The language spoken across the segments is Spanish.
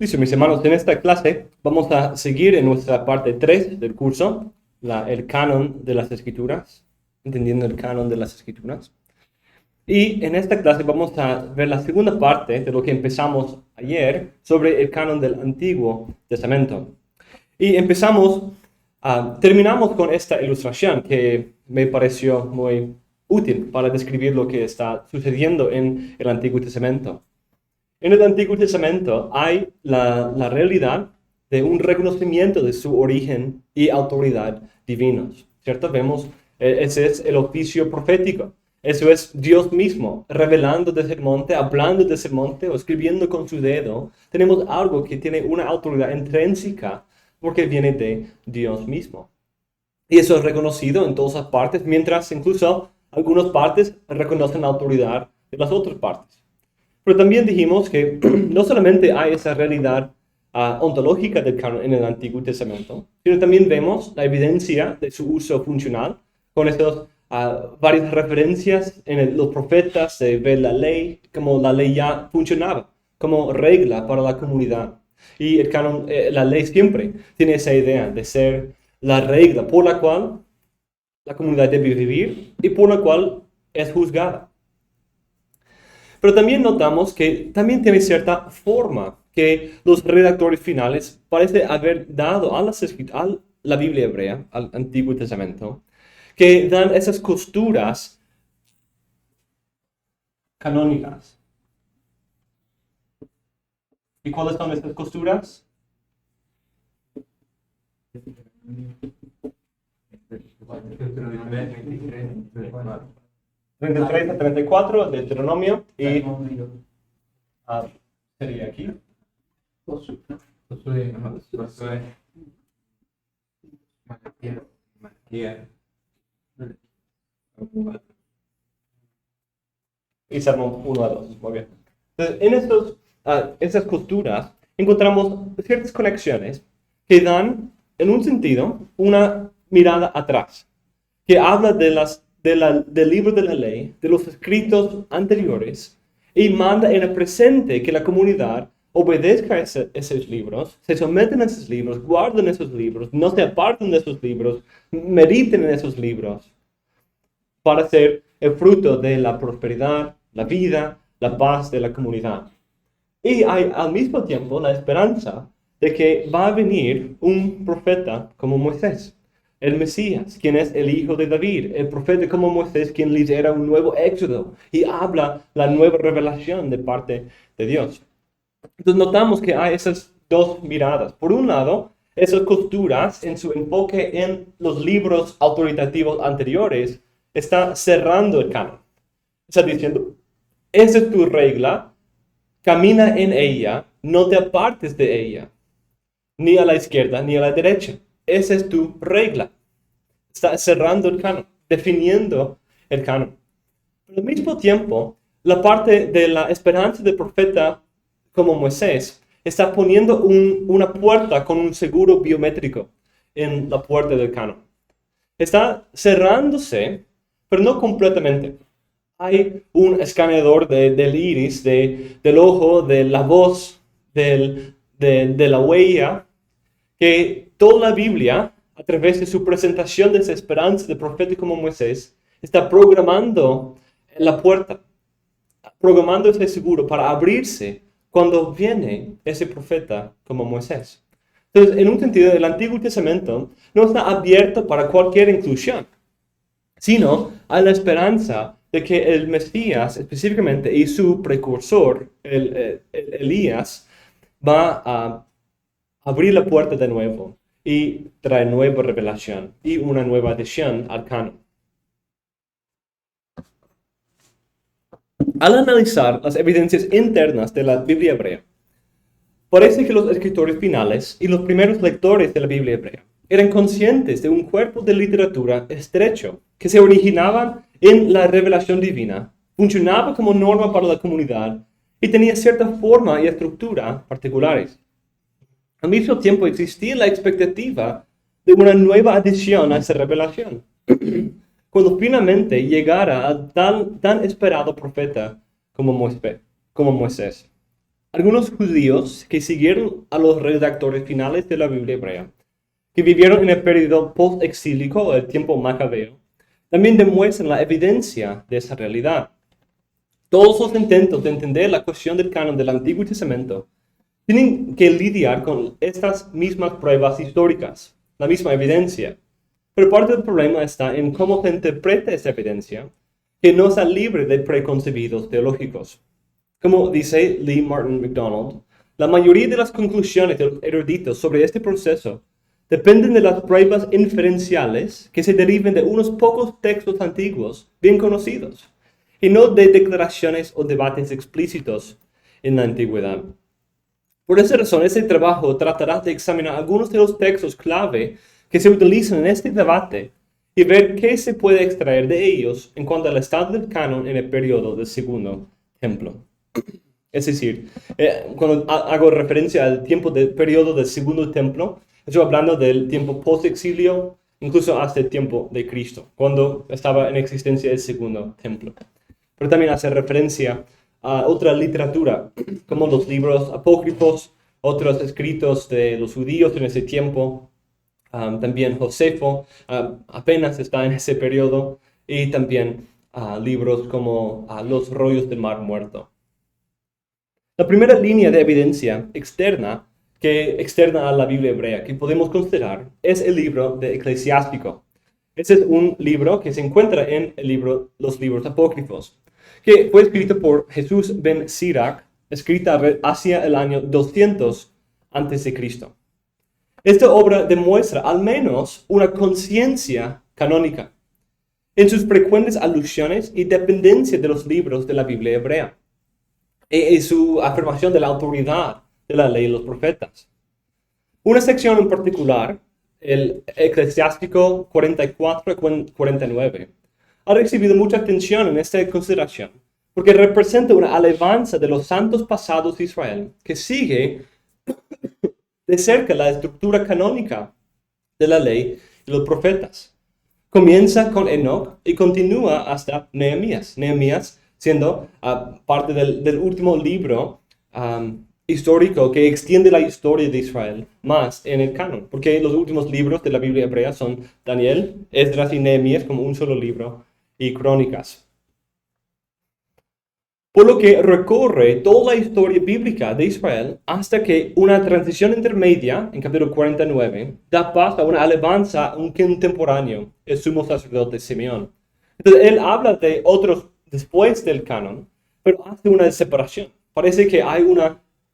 Listo, mis hermanos, en esta clase vamos a seguir en nuestra parte 3 del curso, el canon de las Escrituras, entendiendo el canon de las Escrituras. Y en esta clase vamos a ver la segunda parte de lo que empezamos ayer sobre el canon del Antiguo Testamento. Y terminamos con esta ilustración que me pareció muy útil para describir lo que está sucediendo en el Antiguo Testamento. En el Antiguo Testamento hay la realidad de un reconocimiento de su origen y autoridad divinos, ¿cierto? Vemos, ese es el oficio profético. Eso es Dios mismo, revelando desde el monte, hablando desde el monte o escribiendo con su dedo. Tenemos algo que tiene una autoridad intrínseca porque viene de Dios mismo. Y eso es reconocido en todas las partes, mientras incluso algunas partes reconocen la autoridad de las otras partes. Pero también dijimos que no solamente hay esa realidad ontológica del canon en el Antiguo Testamento, sino también vemos la evidencia de su uso funcional con estas varias referencias en los profetas de ver la ley, como la ley ya funcionaba, como regla para la comunidad. Y el canon, la ley siempre tiene esa idea de ser la regla por la cual la comunidad debe vivir y por la cual es juzgada. Pero también notamos que también tiene cierta forma que los redactores finales parecen haber dado a la Biblia hebrea, al Antiguo Testamento, que dan esas costuras canónicas. ¿Y cuáles son esas costuras? 33 a 34 de Deuteronomio y sería aquí. Y Salmo 1 a 2, muy bien. Entonces, en estas costuras encontramos ciertas conexiones que dan, en un sentido, una mirada atrás, que habla del libro de la ley, de los escritos anteriores, y manda en el presente que la comunidad obedezca a esos libros, se someten a esos libros, guarden esos libros, no se aparten de esos libros, mediten en esos libros, para ser el fruto de la prosperidad, la vida, la paz de la comunidad. Y hay al mismo tiempo la esperanza de que va a venir un profeta como Moisés, el Mesías, quien es el hijo de David, el profeta como Moisés, quien lidera un nuevo éxodo y habla la nueva revelación de parte de Dios. Entonces notamos que hay esas dos miradas. Por un lado, esas costuras en su enfoque en los libros autoritativos anteriores está cerrando el canon. Está diciendo, esa es tu regla, camina en ella, no te apartes de ella, ni a la izquierda ni a la derecha. Esa es tu regla. Está cerrando el canon, definiendo el canon. Pero al mismo tiempo, la parte de la esperanza del profeta como Moisés está poniendo una puerta con un seguro biométrico en la puerta del canon. Está cerrándose, pero no completamente. Hay un escaneador del iris, del ojo, de la voz, de la huella, que toda la Biblia, a través de su presentación de esa esperanza del profeta como Moisés, está programando la puerta, programando ese seguro para abrirse cuando viene ese profeta como Moisés. Entonces, en un sentido, el Antiguo Testamento no está abierto para cualquier inclusión, sino hay la esperanza de que el Mesías específicamente y su precursor, Elías, va a abrir la puerta de nuevo y traer nueva revelación y una nueva adición al canon. Al analizar las evidencias internas de la Biblia hebrea, parece que los escritores finales y los primeros lectores de la Biblia hebrea eran conscientes de un cuerpo de literatura estrecho que se originaba en la revelación divina, funcionaba como norma para la comunidad y tenía cierta forma y estructura particulares. Al mismo tiempo existía la expectativa de una nueva adición a esa revelación, cuando finalmente llegara a tan esperado profeta como Moisés. algunos judíos que siguieron a los redactores finales de la Biblia hebrea, que vivieron en el periodo post-exílico, el tiempo macabeo, también demuestran la evidencia de esa realidad. Todos los intentos de entender la cuestión del canon del Antiguo Testamento tienen que lidiar con estas mismas pruebas históricas, la misma evidencia. Pero parte del problema está en cómo se interpreta esa evidencia, que no está libre de preconcebidos teológicos. Como dice Lee Martin McDonald, la mayoría de las conclusiones de los eruditos sobre este proceso dependen de las pruebas inferenciales que se deriven de unos pocos textos antiguos bien conocidos, y no de declaraciones o debates explícitos en la antigüedad. Por esa razón, este trabajo tratará de examinar algunos de los textos clave que se utilizan en este debate y ver qué se puede extraer de ellos en cuanto al estado del canon en el periodo del Segundo Templo. Es decir, cuando hago referencia al tiempo del periodo del Segundo Templo, estoy hablando del tiempo post-exilio, incluso hasta el tiempo de Cristo, cuando estaba en existencia el Segundo Templo. Pero también hace referencia a otra literatura, como los libros apócrifos, otros escritos de los judíos en ese tiempo, también Josefo apenas está en ese periodo, y también libros como Los rollos del Mar Muerto. La primera línea de evidencia externa a la Biblia hebrea que podemos considerar es el libro de Eclesiástico. Este es un libro que se encuentra en los libros apócrifos, que fue escrito por Jesús ben Sirach, escrita hacia el año 200 a.C. Esta obra demuestra al menos una conciencia canónica en sus frecuentes alusiones y dependencia de los libros de la Biblia hebrea, y su afirmación de la autoridad de la ley y los profetas. Una sección en particular, el Eclesiástico 44-49, ha recibido mucha atención en esta consideración, porque representa una alabanza de los santos pasados de Israel, que sigue de cerca la estructura canónica de la ley y los profetas. Comienza con Enoch y continúa hasta Nehemías. Nehemías siendo parte del último libro histórico que extiende la historia de Israel más en el canon, porque los últimos libros de la Biblia hebrea son Daniel, Esdras y Nehemías como un solo libro, y Crónicas. Por lo que recorre toda la historia bíblica de Israel hasta que una transición intermedia, en capítulo 49, da paso a una alabanza a un contemporáneo, el sumo sacerdote Simeón. Entonces, él habla de otros después del canon, pero hace una separación. Parece que hay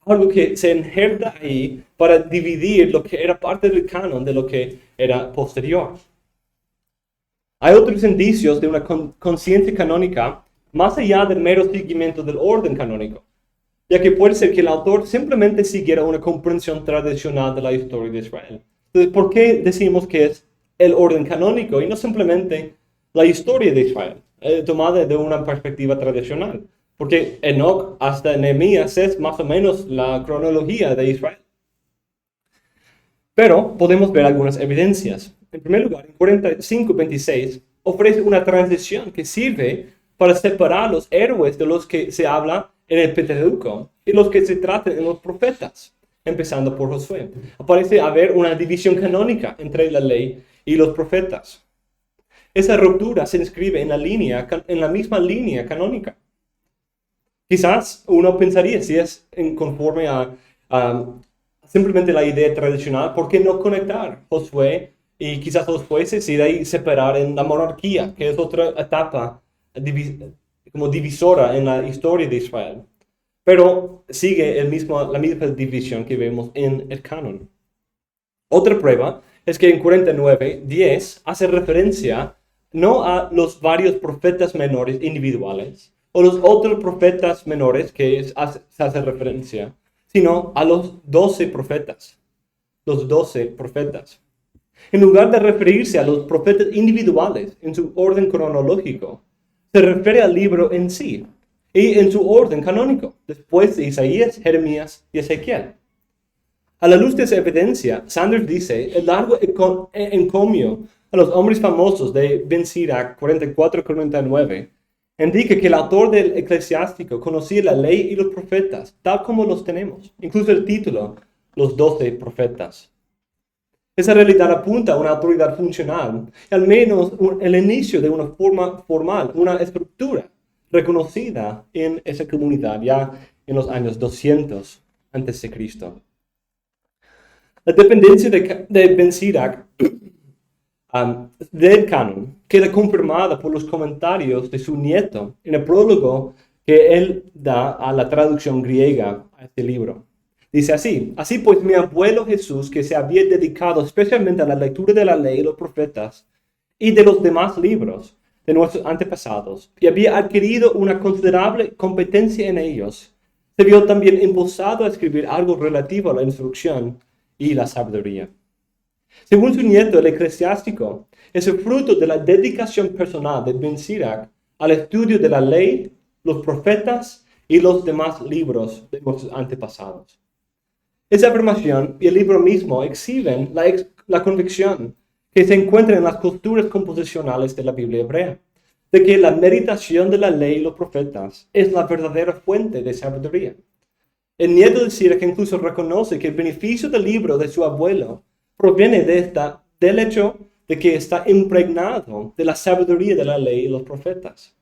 algo que se injerta ahí para dividir lo que era parte del canon de lo que era posterior. Hay otros indicios de una conciencia canónica más allá del mero seguimiento del orden canónico, ya que puede ser que el autor simplemente siguiera una comprensión tradicional de la historia de Israel. Entonces, ¿por qué decimos que es el orden canónico y no simplemente la historia de Israel, tomada de una perspectiva tradicional? Porque Enoch hasta Nehemías es más o menos la cronología de Israel. Pero podemos ver algunas evidencias. En primer lugar, en 45:26 ofrece una transición que sirve para separar los héroes de los que se habla en el Pentateuco y los que se tratan en los profetas, empezando por Josué. Parece haber una división canónica entre la ley y los profetas. Esa ruptura se inscribe en la misma línea canónica. Quizás uno pensaría, si es conforme a simplemente la idea tradicional, ¿por qué no conectar Josué y quizás los jueces y de ahí separar en la monarquía, que es otra etapa como divisora en la historia de Israel? Pero sigue la misma división que vemos en el canon. Otra prueba es que en 49:10 hace referencia no a los varios profetas menores individuales o los otros profetas menores que se hace referencia, sino a los 12 profetas. Los 12 profetas. En lugar de referirse a los profetas individuales en su orden cronológico, se refiere al libro en sí y en su orden canónico, después de Isaías, Jeremías y Ezequiel. A la luz de esa evidencia, Sanders dice, el largo encomio a los hombres famosos de Ben Sirach 44-49 indica que el autor del Eclesiástico conocía la ley y los profetas, tal como los tenemos, incluso el título, los 12 profetas. Esa realidad apunta a una autoridad funcional, al menos el inicio de una forma formal, una estructura reconocida en esa comunidad ya en los años 200 a.C. La dependencia de Ben Sirac del canon queda confirmada por los comentarios de su nieto en el prólogo que él da a la traducción griega a este libro. Dice así pues mi abuelo Jesús, que se había dedicado especialmente a la lectura de la ley y los profetas y de los demás libros de nuestros antepasados, y había adquirido una considerable competencia en ellos, se vio también impulsado a escribir algo relativo a la instrucción y la sabiduría. Según su nieto, el Eclesiástico es el fruto de la dedicación personal de Ben Sirac al estudio de la ley, los profetas y los demás libros de nuestros antepasados. Esa afirmación y el libro mismo exhiben la convicción que se encuentra en las costuras composicionales de la Biblia hebrea, de que la meditación de la ley y los profetas es la verdadera fuente de sabiduría. El nieto de Sirac incluso reconoce que el beneficio del libro de su abuelo proviene del hecho de que está impregnado de la sabiduría de la ley y los profetas.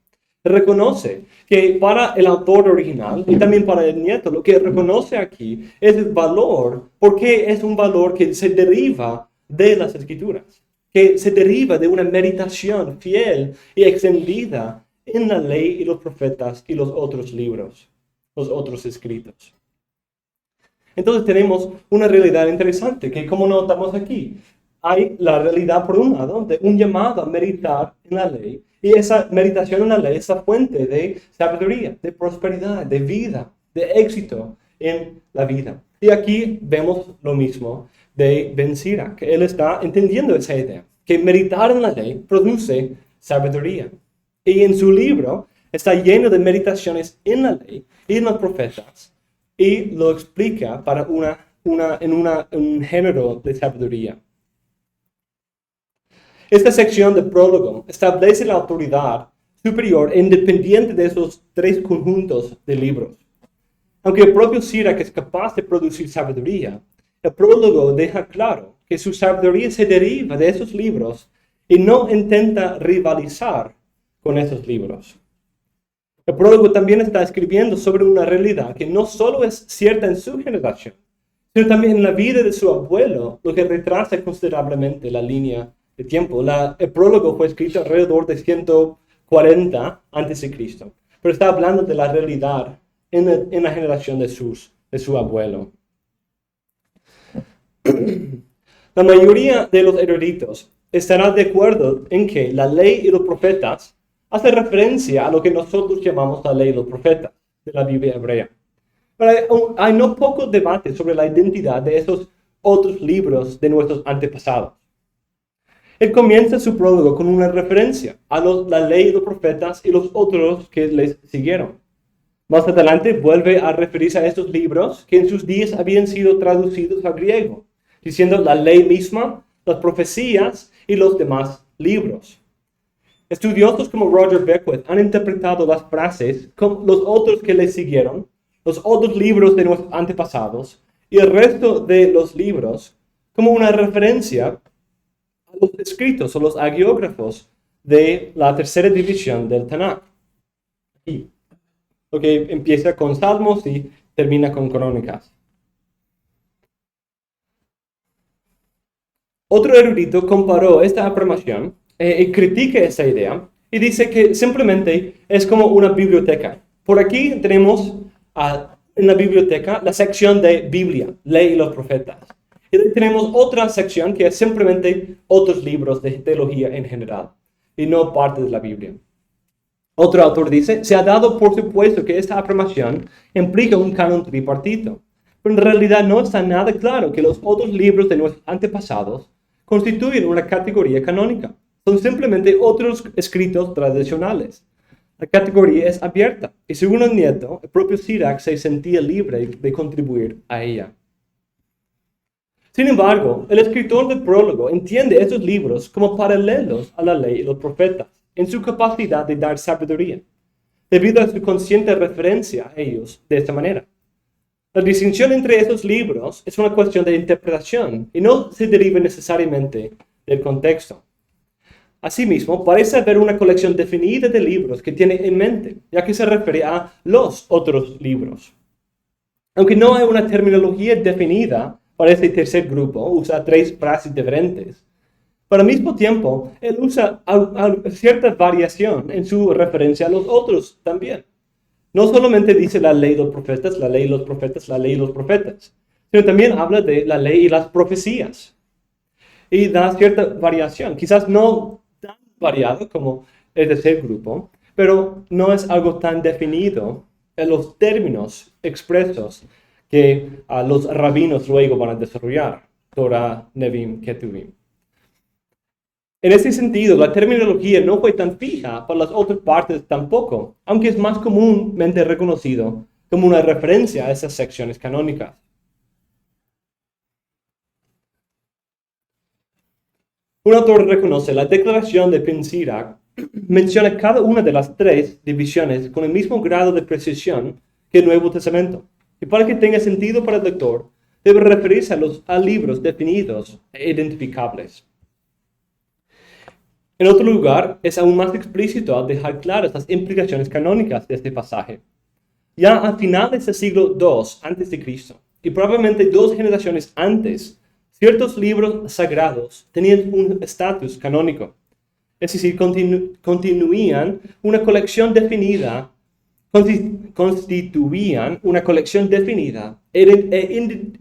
Reconoce que para el autor original y también para el nieto, lo que reconoce aquí es el valor, porque es un valor que se deriva de las escrituras, que se deriva de una meditación fiel y extendida en la ley y los profetas y los otros libros, los otros escritos. Entonces tenemos una realidad interesante que, como notamos aquí, hay la realidad por un lado de un llamado a meditar en la ley, y esa meditación en la ley es la fuente de sabiduría, de prosperidad, de vida, de éxito en la vida. Y aquí vemos lo mismo de Ben Sirac, que él está entendiendo esa idea, que meditar en la ley produce sabiduría. Y en su libro está lleno de meditaciones en la ley y en los profetas, y lo explica para un género de sabiduría. Esta sección del prólogo establece la autoridad superior e independiente de esos tres conjuntos de libros. Aunque el propio Sirac es capaz de producir sabiduría, el prólogo deja claro que su sabiduría se deriva de esos libros y no intenta rivalizar con esos libros. El prólogo también está escribiendo sobre una realidad que no solo es cierta en su generación, sino también en la vida de su abuelo, lo que retrasa considerablemente la línea de tiempo. El prólogo fue escrito alrededor de 140 a.C., pero está hablando de la realidad en la generación de su abuelo. La mayoría de los eruditos estarán de acuerdo en que la ley y los profetas hace referencia a lo que nosotros llamamos la ley y los profetas de la Biblia hebrea. Pero hay no poco debate sobre la identidad de esos otros libros de nuestros antepasados. Él comienza su prólogo con una referencia a la ley y los profetas y los otros que les siguieron. Más adelante vuelve a referirse a estos libros que en sus días habían sido traducidos al griego, diciendo la ley misma, las profecías y los demás libros. Estudiosos como Roger Beckwith han interpretado las frases como los otros que le siguieron, los otros libros de nuestros antepasados y el resto de los libros como una referencia a los escritos o los hagiógrafos de la tercera división del Tanakh. Aquí, lo que empieza con Salmos y termina con Crónicas. Otro erudito comparó esta afirmación y critica esa idea y dice que simplemente es como una biblioteca. Por aquí tenemos en la biblioteca la sección de Biblia, ley y los profetas. Y tenemos otra sección que es simplemente otros libros de teología en general y no parte de la Biblia. Otro autor dice, se ha dado por supuesto que esta afirmación implica un canon tripartito, pero en realidad no está nada claro que los otros libros de nuestros antepasados constituyen una categoría canónica. Son simplemente otros escritos tradicionales. La categoría es abierta y según el nieto, el propio Sirac se sentía libre de contribuir a ella. Sin embargo, el escritor del prólogo entiende estos libros como paralelos a la ley y los profetas en su capacidad de dar sabiduría. debido a su consciente referencia a ellos de esta manera. La distinción entre esos libros es una cuestión de interpretación y no se deriva necesariamente del contexto. Asimismo, parece haber una colección definida de libros que tiene en mente, ya que se refiere a los otros libros. Aunque no hay una terminología definida para este tercer grupo, usa tres frases diferentes. Pero al mismo tiempo, él usa cierta variación en su referencia a los otros también. No solamente dice la ley de los profetas, la ley de los profetas, la ley de los profetas, sino también habla de la ley y las profecías. Y da cierta variación, quizás no tan variado como el tercer grupo, pero no es algo tan definido en los términos expresos que los rabinos luego van a desarrollar, Torah, Nevim, Ketuvim. En ese sentido, la terminología no fue tan fija para las otras partes tampoco, aunque es más comúnmente reconocido como una referencia a esas secciones canónicas. Un autor reconoce la declaración de Ibn Sirach, menciona cada una de las tres divisiones con el mismo grado de precisión que el Nuevo Testamento, y para que tenga sentido para el lector, debe referirse a libros definidos e identificables. En otro lugar, es aún más explícito al dejar claras las implicaciones canónicas de este pasaje. Ya a finales del siglo II a.C., y probablemente 2 generaciones antes, ciertos libros sagrados tenían un estatus canónico. Es decir, constituían una colección definida e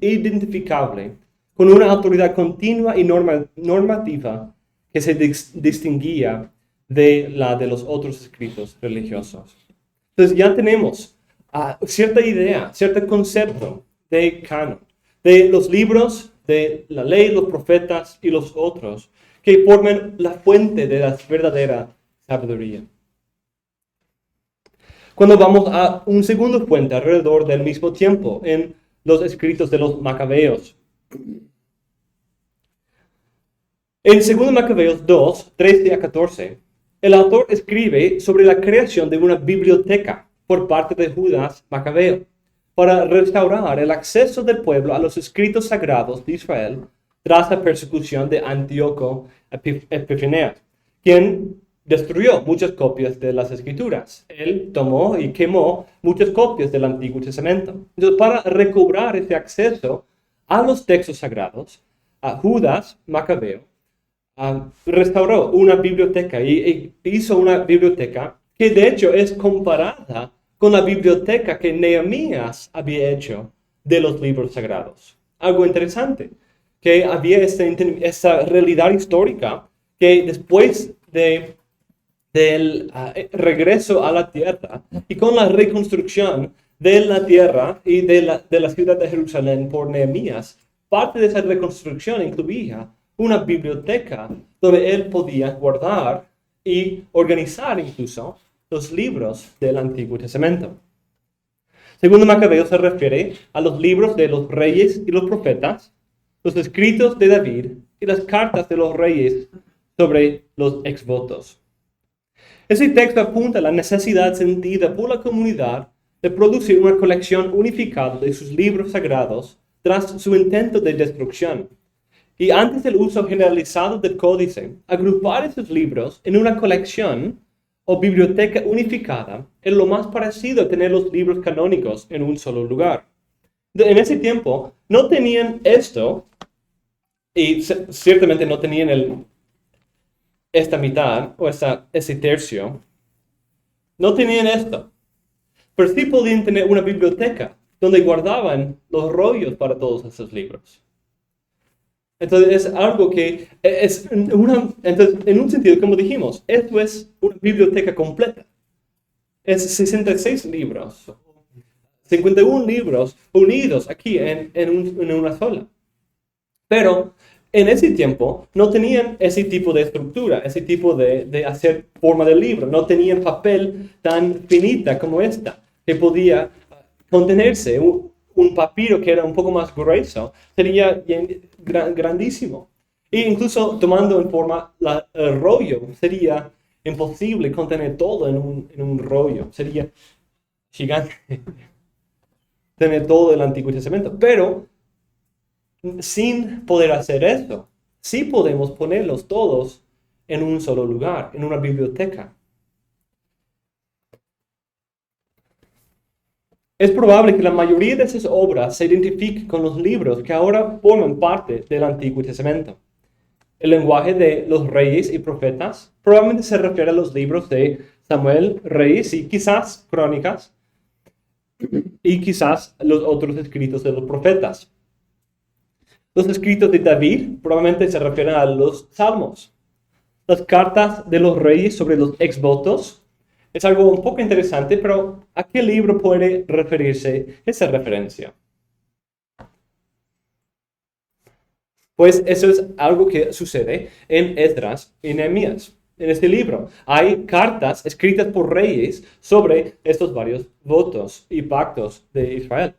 identificable, con una autoridad continua y normativa que se distinguía de la de los otros escritos religiosos. Entonces ya tenemos cierta idea, cierto concepto de canon, de los libros, de la ley, los profetas y los otros, que forman la fuente de la verdadera sabiduría. Cuando vamos a un segundo fuente alrededor del mismo tiempo, en los escritos de los Macabeos. En 2 Macabeos 2, 13 a 14, el autor escribe sobre la creación de una biblioteca por parte de Judas Macabeo para restaurar el acceso del pueblo a los escritos sagrados de Israel tras la persecución de Antíoco Epifanes, quien destruyó muchas copias de las Escrituras. Él tomó y quemó muchas copias del Antiguo Testamento. Entonces, para recobrar ese acceso a los textos sagrados, Judas Macabeo restauró una biblioteca y hizo una biblioteca que de hecho es comparada con la biblioteca que Nehemías había hecho de los libros sagrados. Algo interesante, que había esta realidad histórica que después del regreso a la tierra y con la reconstrucción de la tierra y de la ciudad de Jerusalén por Nehemías, parte de esa reconstrucción incluía una biblioteca donde él podía guardar y organizar incluso los libros del Antiguo Testamento. Segundo Macabeo se refiere a los libros de los reyes y los profetas, los escritos de David y las cartas de los reyes sobre los exvotos. Ese texto apunta a la necesidad sentida por la comunidad de producir una colección unificada de sus libros sagrados tras su intento de destrucción. Y antes del uso generalizado del códice, agrupar esos libros en una colección o biblioteca unificada es lo más parecido a tener los libros canónicos en un solo lugar. En ese tiempo no tenían esto, y ciertamente no tenían esta mitad o ese tercio, no tenían esto, pero sí podían tener una biblioteca donde guardaban los rollos para todos esos libros. Entonces es algo que entonces, en un sentido, como dijimos, esto es una biblioteca completa. Es 66 libros, 51 libros unidos aquí en una sola. Pero en ese tiempo no tenían ese tipo de estructura, ese tipo de hacer forma de libro. No tenían papel tan finita como esta, que podía contenerse. Un papiro que era un poco más grueso sería grandísimo. E incluso tomando en forma el rollo sería imposible contener todo en un rollo. Sería gigante tener todo el Antiguo Testamento. Pero sin poder hacer eso, sí podemos ponerlos todos en un solo lugar, en una biblioteca. Es probable que la mayoría de esas obras se identifiquen con los libros que ahora forman parte del Antiguo Testamento. El lenguaje de los reyes y profetas probablemente se refiere a los libros de Samuel, Reyes y quizás Crónicas y quizás los otros escritos de los profetas. Los escritos de David probablemente se refieren a los salmos. Las cartas de los reyes sobre los exvotos es algo un poco interesante, pero ¿a qué libro puede referirse esa referencia? Pues eso es algo que sucede en Esdras y Nehemías. En este libro hay cartas escritas por reyes sobre estos varios votos y pactos de Israel.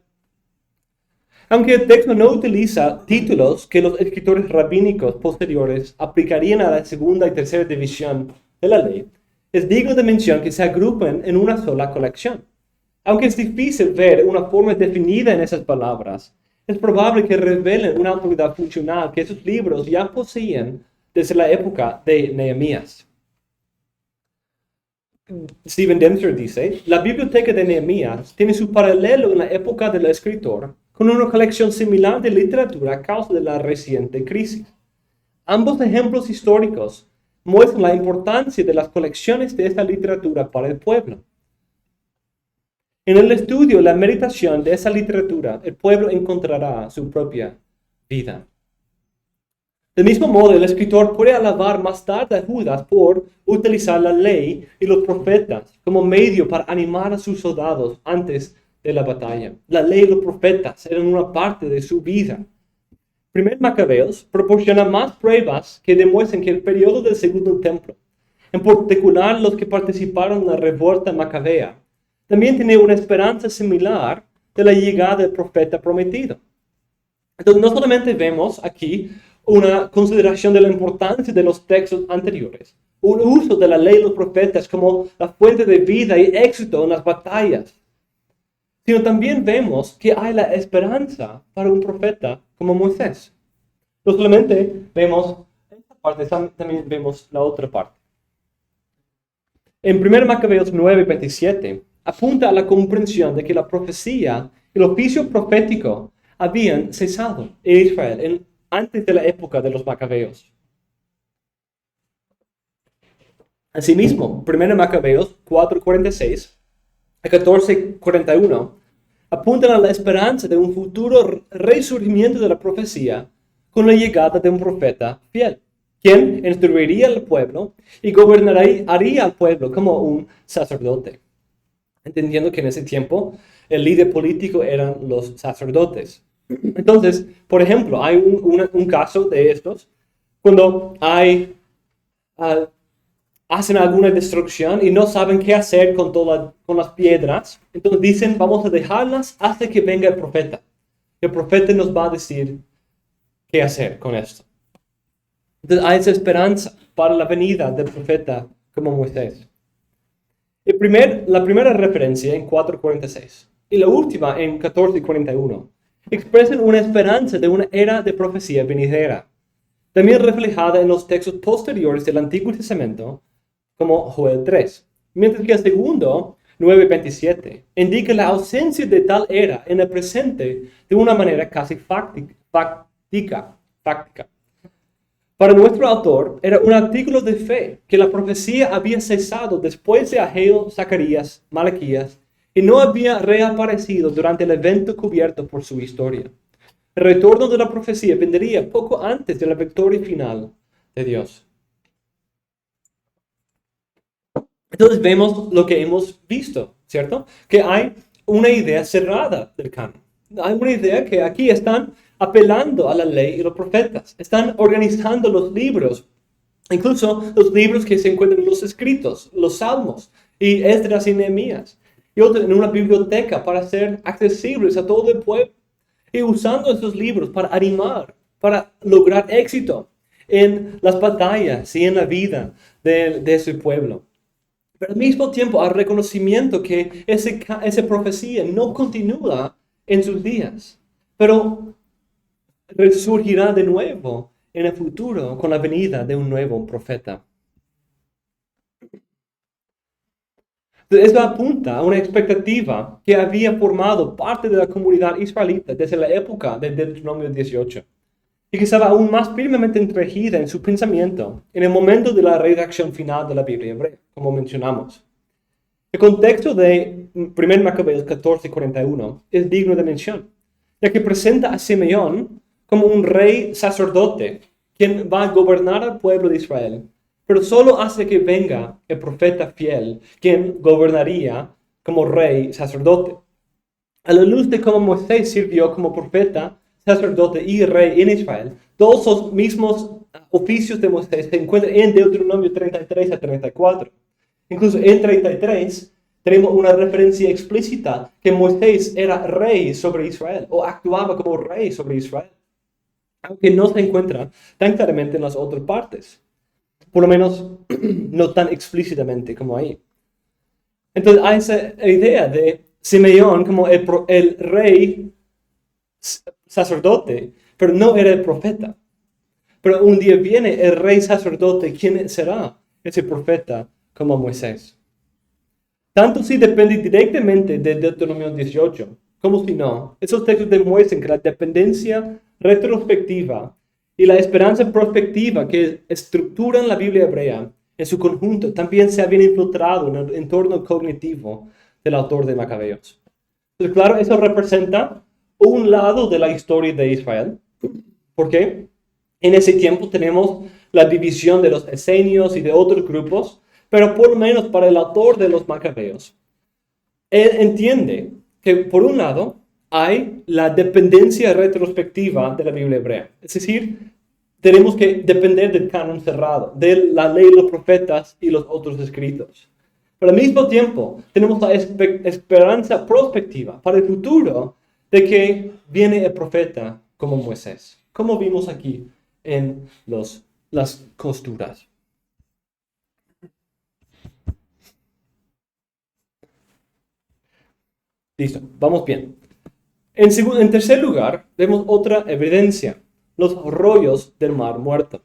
Aunque el texto no utiliza títulos que los escritores rabínicos posteriores aplicarían a la segunda y tercera división de la ley, es digno de mención que se agrupan en una sola colección. Aunque es difícil ver una forma definida en esas palabras, es probable que revelen una autoridad funcional que esos libros ya poseían desde la época de Nehemías. Stephen Dempster dice, la biblioteca de Nehemías tiene su paralelo en la época del escritor con una colección similar de literatura a causa de la reciente crisis. Ambos ejemplos históricos muestran la importancia de las colecciones de esta literatura para el pueblo. En el estudio y la meditación de esa literatura, el pueblo encontrará su propia vida. Del mismo modo, el escritor puede alabar más tarde a Judas por utilizar la ley y los profetas como medio para animar a sus soldados antes de la batalla. La ley y los profetas eran una parte de su vida. Primer Macabeos proporciona más pruebas que demuestran que el periodo del Segundo Templo, en particular los que participaron en la revuelta macabea, también tenía una esperanza similar de la llegada del profeta prometido. Entonces, no solamente vemos aquí una consideración de la importancia de los textos anteriores, un uso de la ley y los profetas como la fuente de vida y éxito en las batallas, sino también vemos que hay la esperanza para un profeta como Moisés. No solamente vemos esta parte, también vemos la otra parte. En 1 Macabeos 9:27 apunta a la comprensión de que la profecía y el oficio profético habían cesado en Israel antes de la época de los Macabeos. Asimismo, 1 Macabeos 4:46 a 14:41 apuntan a la esperanza de un futuro resurgimiento de la profecía con la llegada de un profeta fiel, quien instruiría al pueblo y gobernaría al pueblo como un sacerdote. Entendiendo que en ese tiempo el líder político eran los sacerdotes. Entonces, por ejemplo, hay un caso de estos, cuando hacen alguna destrucción y no saben qué hacer con las piedras, entonces dicen, vamos a dejarlas hasta que venga el profeta. El profeta nos va a decir qué hacer con esto. Entonces hay esa esperanza para la venida del profeta como Moisés. La primera referencia en 4:46 y la última en 14:41 expresan una esperanza de una era de profecía venidera, también reflejada en los textos posteriores del Antiguo Testamento, como Joel 3, mientras que el segundo, 9:27, indica la ausencia de tal era en el presente de una manera casi fáctica. Para nuestro autor, era un artículo de fe que la profecía había cesado después de Ageo, Zacarías, Malaquías, y no había reaparecido durante el evento cubierto por su historia. El retorno de la profecía vendría poco antes de la victoria final de Dios. Entonces vemos lo que hemos visto, ¿cierto? Que hay una idea cerrada del canon. Hay una idea que aquí están apelando a la ley y los profetas. Están organizando los libros, incluso los libros que se encuentran en los escritos, los salmos y Esdras y Nehemías, y otros en una biblioteca para ser accesibles a todo el pueblo, y usando esos libros para animar, para lograr éxito en las batallas y en la vida de su pueblo. Pero al mismo tiempo hay reconocimiento que esa profecía no continúa en sus días, pero resurgirá de nuevo en el futuro con la venida de un nuevo profeta. Esto apunta a una expectativa que había formado parte de la comunidad israelita desde la época del Deuteronomio 18 y que estaba aún más firmemente entregida en su pensamiento en el momento de la redacción final de la Biblia hebrea, como mencionamos. El contexto de 1 Macabeos 14:41 es digno de mención, ya que presenta a Simeón como un rey sacerdote quien va a gobernar al pueblo de Israel, pero solo hace que venga el profeta fiel, quien gobernaría como rey sacerdote. A la luz de cómo Moisés sirvió como profeta, sacerdote y rey en Israel, todos los mismos oficios de Moisés se encuentran en Deuteronomio 33 a 34. Incluso en 33 tenemos una referencia explícita que Moisés era rey sobre Israel o actuaba como rey sobre Israel, aunque no se encuentra tan claramente en las otras partes. Por lo menos no tan explícitamente como ahí. Entonces hay esa idea de Simeón como el rey sacerdote, pero no era el profeta. Pero un día viene el rey sacerdote, ¿quién será ese profeta como Moisés? Tanto si depende directamente de Deuteronomio 18, como si no. Esos textos demuestran que la dependencia retrospectiva y la esperanza prospectiva que estructuran la Biblia hebrea en su conjunto también se habían infiltrado en el entorno cognitivo del autor de Macabeos. Entonces, claro, eso representa un lado de la historia de Israel, porque en ese tiempo tenemos la división de los esenios y de otros grupos, pero por lo menos para el autor de los Macabeos, él entiende que por un lado hay la dependencia retrospectiva de la Biblia hebrea. Es decir, tenemos que depender del canon cerrado, de la ley de los profetas y los otros escritos. Pero al mismo tiempo tenemos la esperanza prospectiva para el futuro de que viene el profeta como Moisés, como vimos aquí en las costuras. Listo, vamos bien. En tercer lugar, vemos otra evidencia, los rollos del Mar Muerto.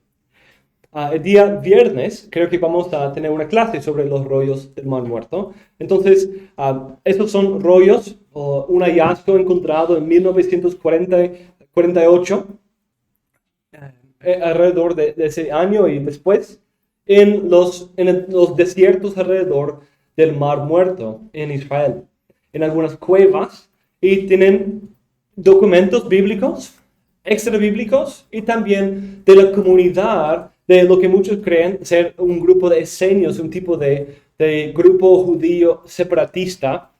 El día viernes creo que vamos a tener una clase sobre los rollos del Mar Muerto. Entonces, estos son rollos, un hallazgo encontrado en 1948, alrededor de ese año y después, en los desiertos alrededor del Mar Muerto en Israel, en algunas cuevas, y tienen documentos bíblicos, extra bíblicos, y también de la comunidad de lo que muchos creen ser un grupo de esenios, un tipo de grupo judío separatista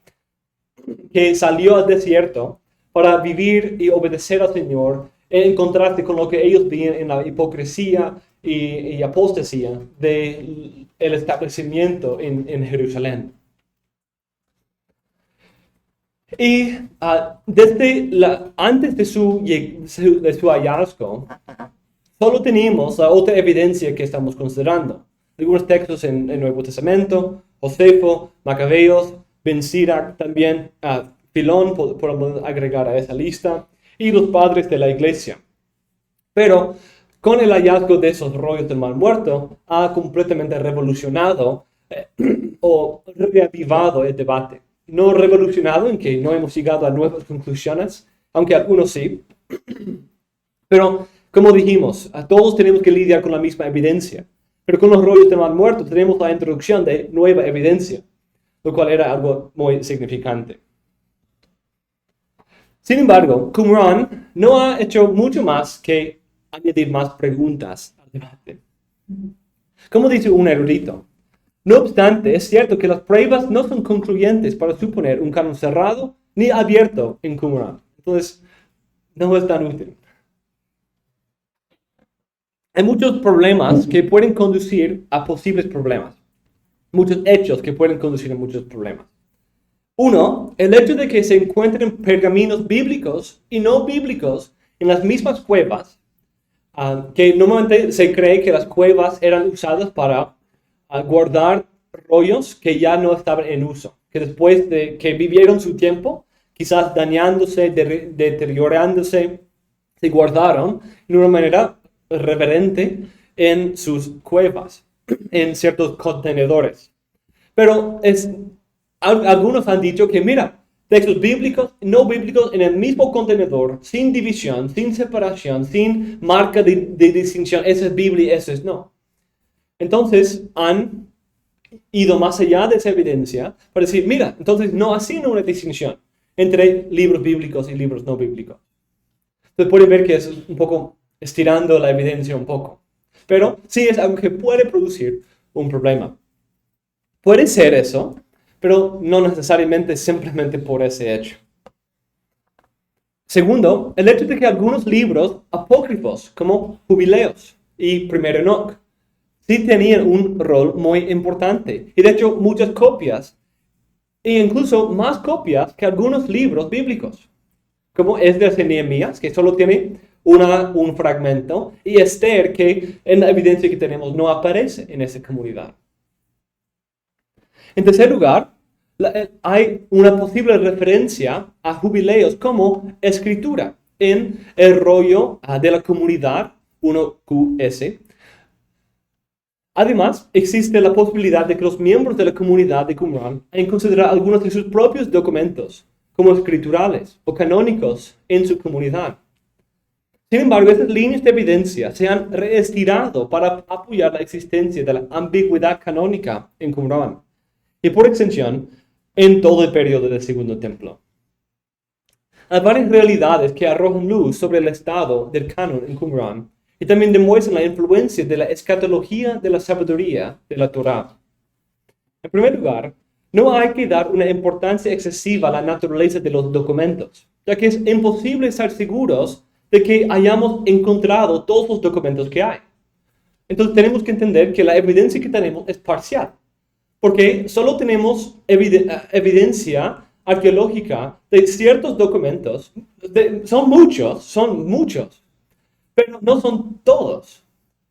que salió al desierto para vivir y obedecer al Señor en contraste con lo que ellos veían en la hipocresía y apostasía del establecimiento en Jerusalén. Y antes de su hallazgo, solo tenemos la otra evidencia que estamos considerando. Algunos textos en el Nuevo Testamento, Josefo, Macabeos, Ben Sirac también, Filón, podemos agregar a esa lista, y los padres de la iglesia. Pero con el hallazgo de esos rollos del Mar Muerto, ha completamente revolucionado o reavivado el debate. No revolucionado en que no hemos llegado a nuevas conclusiones, aunque algunos sí. Pero, como dijimos, todos tenemos que lidiar con la misma evidencia. Pero con los rollos del Mar Muerto tenemos la introducción de nueva evidencia, lo cual era algo muy significante. Sin embargo, Qumran no ha hecho mucho más que añadir más preguntas al debate. Como dice un erudito, no obstante, es cierto que las pruebas no son concluyentes para suponer un canon cerrado ni abierto en Qumran. Entonces, no es tan útil. Hay muchos problemas que pueden conducir a posibles problemas. Muchos hechos que pueden conducir a muchos problemas. Uno, el hecho de que se encuentren pergaminos bíblicos y no bíblicos en las mismas cuevas que normalmente se cree que las cuevas eran usadas para guardar rollos que ya no estaban en uso, que después de que vivieron su tiempo, quizás dañándose, deteriorándose, se guardaron de una manera reverente en sus cuevas, en ciertos contenedores. Pero algunos han dicho que, mira, textos bíblicos, no bíblicos en el mismo contenedor, sin división, sin separación, sin marca de distinción, esa es Biblia, esa es no. Entonces han ido más allá de esa evidencia para decir, mira, entonces no hacen una distinción entre libros bíblicos y libros no bíblicos. Entonces pueden ver que es un poco estirando la evidencia un poco. Pero sí es algo que puede producir un problema. Puede ser eso, pero no necesariamente simplemente por ese hecho. Segundo, el hecho de que algunos libros apócrifos, como Jubileos y Primero Enoch, sí tenían un rol muy importante. Y de hecho, muchas copias, e incluso más copias que algunos libros bíblicos, como Esdras y Nehemías, que solo tiene un fragmento, y Esther, que en la evidencia que tenemos no aparece en esa comunidad. En tercer lugar, hay una posible referencia a Jubileos como escritura en el rollo de la comunidad 1QS. Además, existe la posibilidad de que los miembros de la comunidad de Qumran hayan considerado algunos de sus propios documentos como escriturales o canónicos en su comunidad. Sin embargo, estas líneas de evidencia se han reestirado para apoyar la existencia de la ambigüedad canónica en Qumran y, por extensión, en todo el periodo del Segundo Templo. Hay varias realidades que arrojan luz sobre el estado del canon en Qumran y también demuestran la influencia de la escatología de la sabiduría de la Torá. En primer lugar, no hay que dar una importancia excesiva a la naturaleza de los documentos, ya que es imposible estar seguros de que hayamos encontrado todos los documentos que hay. Entonces tenemos que entender que la evidencia que tenemos es parcial, porque solo tenemos evidencia arqueológica de ciertos documentos, son muchos, pero no son todos,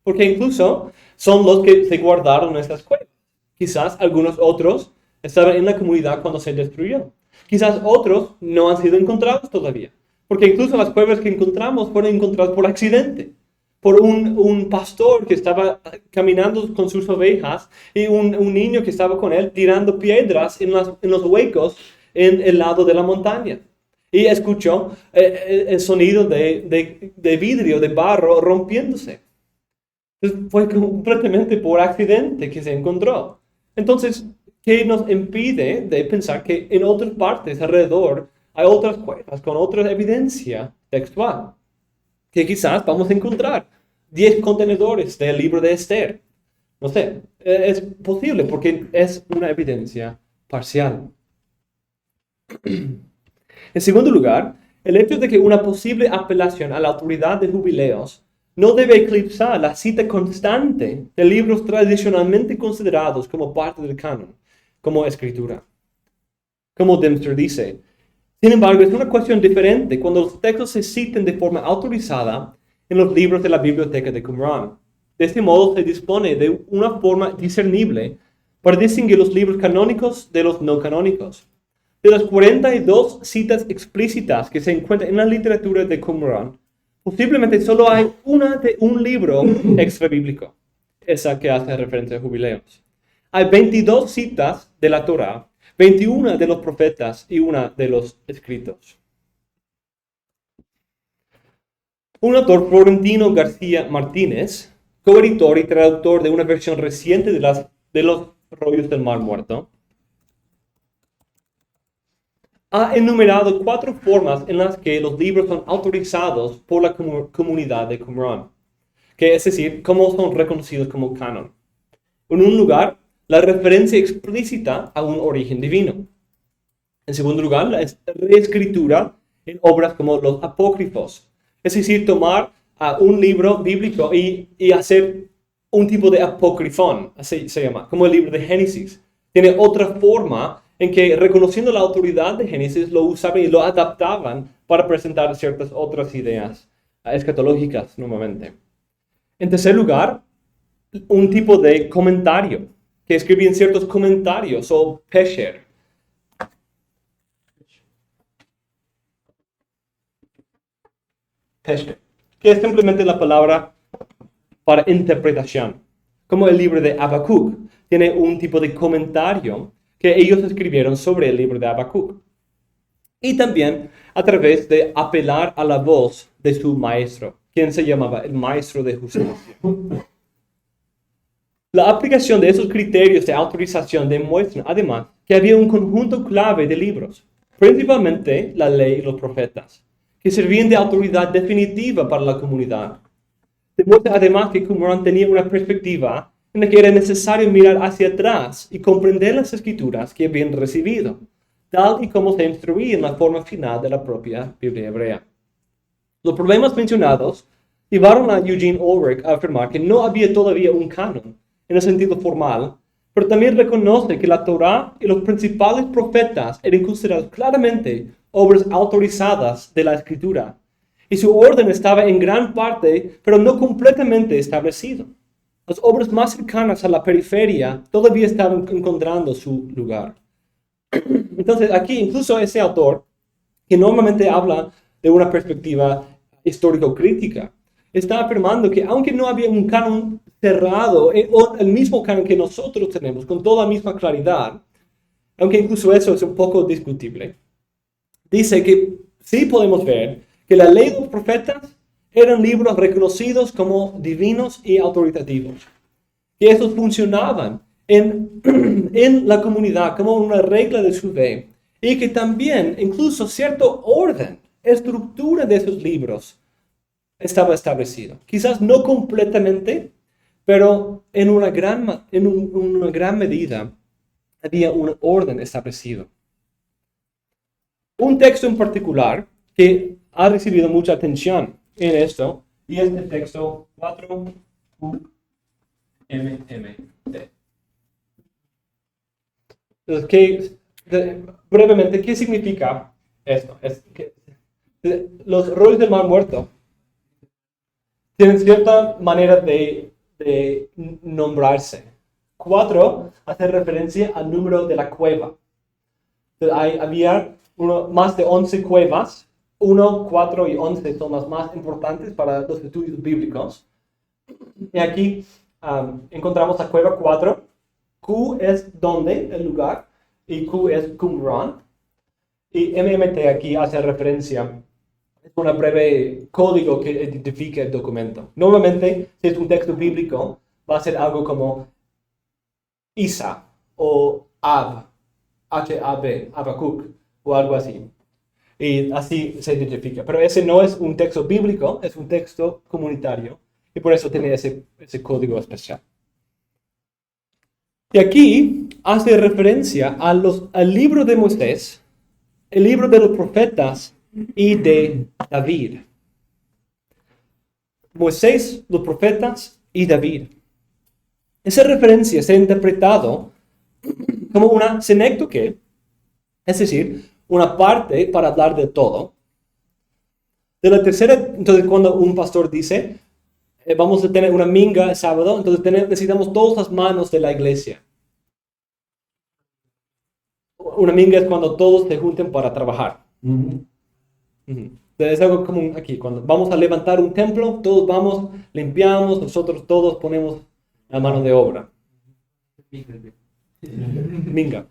porque incluso son los que se guardaron en estas cuevas. Quizás algunos otros estaban en la comunidad cuando se destruyó. Quizás otros no han sido encontrados todavía, porque incluso las cuevas que encontramos fueron encontradas por accidente, por un pastor que estaba caminando con sus ovejas y un niño que estaba con él tirando piedras en los huecos en el lado de la montaña. Y escuchó el sonido de vidrio, de barro rompiéndose. Entonces, fue completamente por accidente que se encontró. Entonces, ¿qué nos impide de pensar que en otras partes alrededor hay otras cuevas con otra evidencia textual? Que quizás vamos a encontrar 10 contenedores del libro de Esther. No sé, es posible porque es una evidencia parcial. En segundo lugar, el hecho de que una posible apelación a la autoridad de Jubileos no debe eclipsar la cita constante de libros tradicionalmente considerados como parte del canon, como escritura. Como Dempster dice, sin embargo, es una cuestión diferente cuando los textos se citen de forma autorizada en los libros de la biblioteca de Qumran. De este modo se dispone de una forma discernible para distinguir los libros canónicos de los no canónicos. De las 42 citas explícitas que se encuentran en la literatura de Qumran, posiblemente solo hay una de un libro extrabíblico, esa que hace referencia a Jubileos. Hay 22 citas de la Torá, 21 de los profetas y una de los escritos. Un autor, Florentino García Martínez, coeditor y traductor de una versión reciente de los rollos del Mar Muerto, ha enumerado 4 formas en las que los libros son autorizados por la comunidad de Qumran, que es decir, cómo son reconocidos como canon. En un lugar, la referencia explícita a un origen divino. En segundo lugar, la reescritura en obras como los apócrifos, es decir, tomar un libro bíblico y hacer un tipo de apocrifón, así se llama, como el libro de Génesis. Tiene otra forma en que, reconociendo la autoridad de Génesis, lo usaban y lo adaptaban para presentar ciertas otras ideas escatológicas normalmente. En tercer lugar, un tipo de comentario, que escribían ciertos comentarios o pesher. Pesher, que es simplemente la palabra para interpretación. Como el libro de Habacuc tiene un tipo de comentario que ellos escribieron sobre el libro de Habacuc. Y también a través de apelar a la voz de su maestro, quien se llamaba el maestro de justicia. La aplicación de esos criterios de autorización demuestra además que había un conjunto clave de libros, principalmente la ley y los profetas, que servían de autoridad definitiva para la comunidad. Demuestra además que Qumran tenía una perspectiva en la que era necesario mirar hacia atrás y comprender las escrituras que habían recibido, tal y como se instruía en la forma final de la propia Biblia hebrea. Los problemas mencionados llevaron a Eugene Ulrich a afirmar que no había todavía un canon en el sentido formal, pero también reconoce que la Torá y los principales profetas eran considerados claramente obras autorizadas de la Escritura, y su orden estaba en gran parte, pero no completamente establecido. Las obras más cercanas a la periferia todavía estaban encontrando su lugar. Entonces, aquí incluso ese autor, que normalmente habla de una perspectiva histórico-crítica, está afirmando que aunque no había un canon cerrado, o el mismo canon que nosotros tenemos, con toda la misma claridad, aunque incluso eso es un poco discutible, dice que sí podemos ver que la ley de los profetas eran libros reconocidos como divinos y autoritativos, que esos funcionaban en la comunidad como una regla de su fe, y que también incluso cierto orden, estructura de esos libros estaba establecido. Quizás no completamente, pero en una gran medida había un orden establecido. Un texto en particular que ha recibido mucha atención en esto, y es el texto 4UMMT. Entonces, brevemente, ¿qué significa esto? Es que los rollos del Mar Muerto tienen cierta manera de nombrarse. 4 hace referencia al número de la cueva. Entonces, había más de 11 cuevas. 1, 4 y 11 son las más importantes para los estudios bíblicos. Y aquí encontramos la cueva 4. Q es donde, el lugar, y Q es Qumran. Y MMT aquí hace referencia, es un breve código que identifica el documento. Normalmente, si es un texto bíblico, va a ser algo como Isa o Ab, H-A-B, Habacuc, o algo así. Y así se identifica. Pero ese no es un texto bíblico, es un texto comunitario. Y por eso tiene ese código especial. Y aquí hace referencia al libro de Moisés, el libro de los profetas y de David. Moisés, los profetas y David. Esa referencia se ha interpretado como una sinécdoque, es decir, una parte para hablar de todo. De la tercera, entonces cuando un pastor dice, vamos a tener una minga el sábado, entonces necesitamos todas las manos de la iglesia. Una minga es cuando todos se junten para trabajar. Es algo común aquí. Cuando vamos a levantar un templo, todos vamos, limpiamos, nosotros todos ponemos la mano de obra. Minga.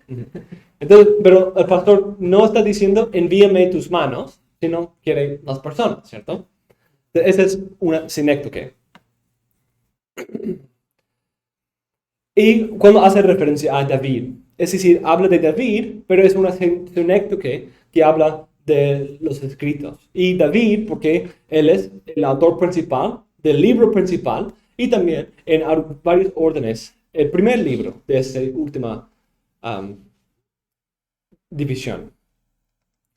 Entonces, pero el pastor no está diciendo envíame tus manos, sino quiere las personas, ¿cierto? Esa es una sinécdoque. Y cuando hace referencia a David, es decir, habla de David, pero es una sinécdoque que habla de los escritos. Y David, porque él es el autor principal del libro principal, y también en varios órdenes, el primer libro de esta última división.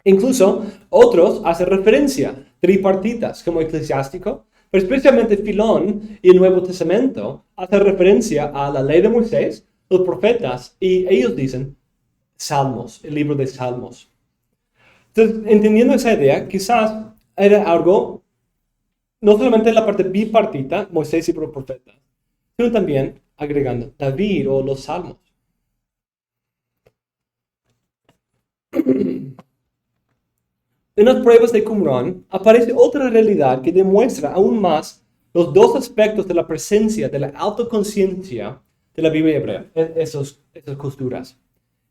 Incluso otros hacen referencia tripartitas, como Eclesiástico, pero especialmente Filón y el Nuevo Testamento hace referencia a la ley de Moisés, los profetas, y ellos dicen Salmos, el libro de Salmos. Entonces, entendiendo esa idea, quizás era algo no solamente la parte bipartita, Moisés y los profetas, sino también agregando David o los salmos. En las pruebas de Qumran aparece otra realidad que demuestra aún más los dos aspectos de la presencia de la autoconciencia de la Biblia hebrea, esas costuras,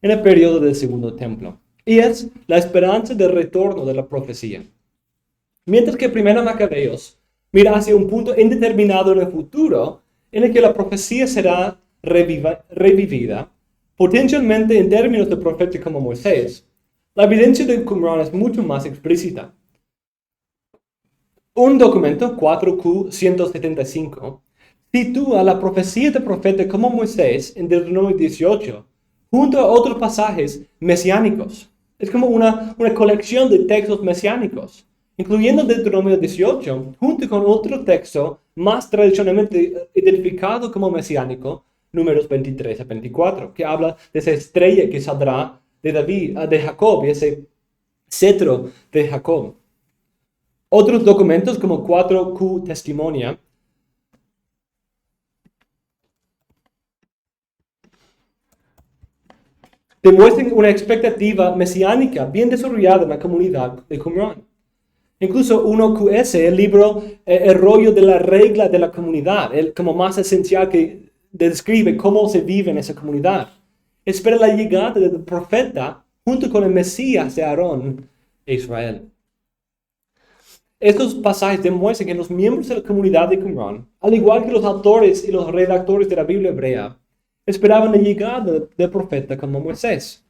en el periodo del Segundo Templo, y es la esperanza del retorno de la profecía. Mientras que Primera Macabeos mira hacia un punto indeterminado en el futuro, en el que la profecía será revivida, potencialmente en términos de profeta como Moisés, la evidencia de Qumran es mucho más explícita. Un documento, 4Q175, sitúa la profecía del profeta como Moisés en Deuteronomio 18, junto a otros pasajes mesiánicos. Es como una colección de textos mesiánicos, incluyendo Deuteronomio 18, junto con otro texto más tradicionalmente identificado como mesiánico, números 23 a 24, que habla de esa estrella que saldrá de David, de Jacob, y ese cetro de Jacob. Otros documentos como 4Q Testimonia demuestran una expectativa mesiánica bien desarrollada en la comunidad de Qumran. Incluso 1QS, el libro El rollo de la regla de la comunidad, como más esencial que describe cómo se vive en esa comunidad, espera la llegada del profeta junto con el Mesías de Aarón e Israel. Estos pasajes demuestran que los miembros de la comunidad de Qumran, al igual que los autores y los redactores de la Biblia hebrea, esperaban la llegada del profeta como Moisés.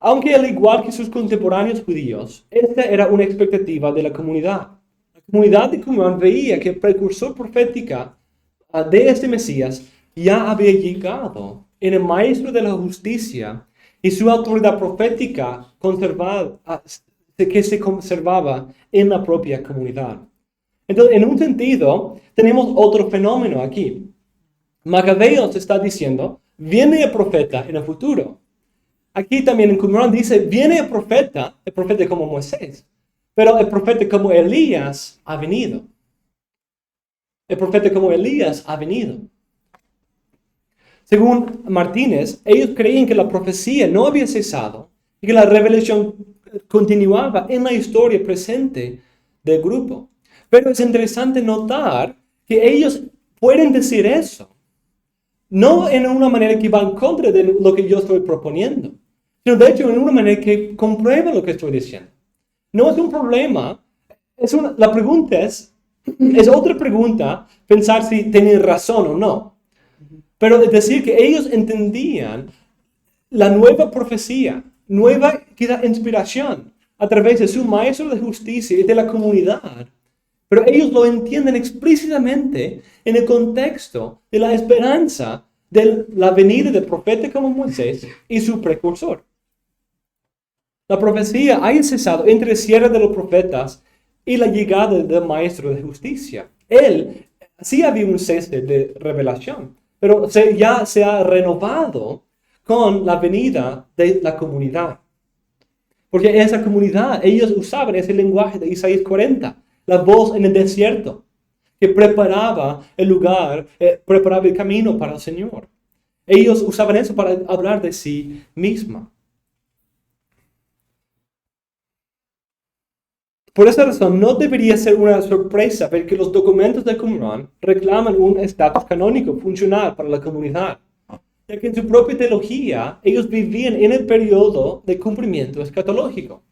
Aunque al igual que sus contemporáneos judíos, esta era una expectativa de la comunidad. La comunidad de Qumran veía que el precursor profética de este Mesías ya había llegado en el maestro de la justicia y su autoridad profética que se conservaba en la propia comunidad. Entonces, en un sentido, tenemos otro fenómeno aquí. Macabeos está diciendo, viene el profeta en el futuro. Aquí también en Qumran dice, viene el profeta como Moisés, pero el profeta como Elías ha venido. El profeta como Elías ha venido. Según Martínez, ellos creían que la profecía no había cesado y que la revelación continuaba en la historia presente del grupo. Pero es interesante notar que ellos pueden decir eso, no en una manera que va en contra de lo que yo estoy proponiendo, sino de hecho en una manera que comprueba lo que estoy diciendo. No es un problema, la pregunta es otra pregunta pensar si tienen razón o no. Pero es decir que ellos entendían la nueva profecía, nueva inspiración a través de su maestro de justicia y de la comunidad. Pero ellos lo entienden explícitamente en el contexto de la esperanza de la venida del profeta como Moisés y su precursor. La profecía ha cesado entre el cierre de los profetas y la llegada del maestro de justicia. Sí había un cese de revelación, pero ya se ha renovado con la venida de la comunidad. Porque en esa comunidad ellos usaban ese lenguaje de Isaías 40, la voz en el desierto, que preparaba el lugar, preparaba el camino para el Señor. Ellos usaban eso para hablar de sí misma. Por esa razón, no debería ser una sorpresa ver que los documentos de Qumran reclaman un estatus canónico funcional para la comunidad, ya que en su propia teología ellos vivían en el periodo de cumplimiento escatológico.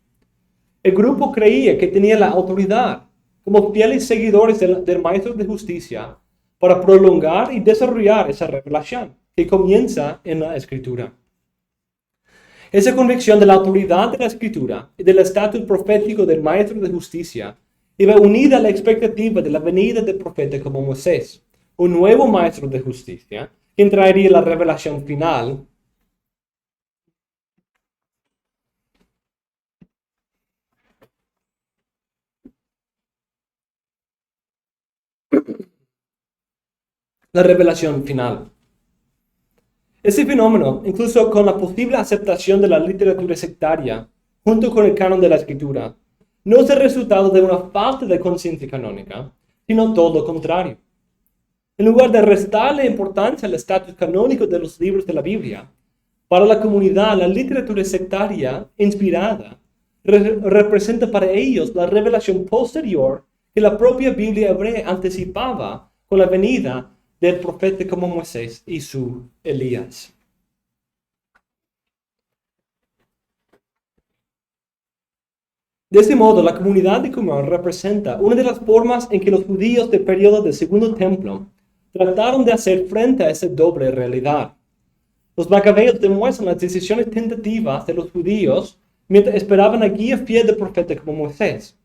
El grupo creía que tenía la autoridad, como fieles seguidores del maestro de justicia, para prolongar y desarrollar esa revelación que comienza en la Escritura. Esa convicción de la autoridad de la Escritura y del estatus profético del maestro de justicia iba unida a la expectativa de la venida del profeta como Moisés, un nuevo maestro de justicia, quien traería la revelación final. La revelación final. Ese fenómeno, incluso con la posible aceptación de la literatura sectaria, junto con el canon de la Escritura, no es el resultado de una falta de conciencia canónica, sino todo lo contrario. En lugar de restarle importancia al estatus canónico de los libros de la Biblia, para la comunidad, la literatura sectaria inspirada representa para ellos la revelación posterior que la propia Biblia hebrea anticipaba con la venida del profeta como Moisés y su Elías. De este modo, la comunidad de Qumran representa una de las formas en que los judíos del periodo del Segundo Templo trataron de hacer frente a esa doble realidad. Los macabeos demuestran las decisiones tentativas de los judíos mientras esperaban la guía fiel del profeta como Moisés,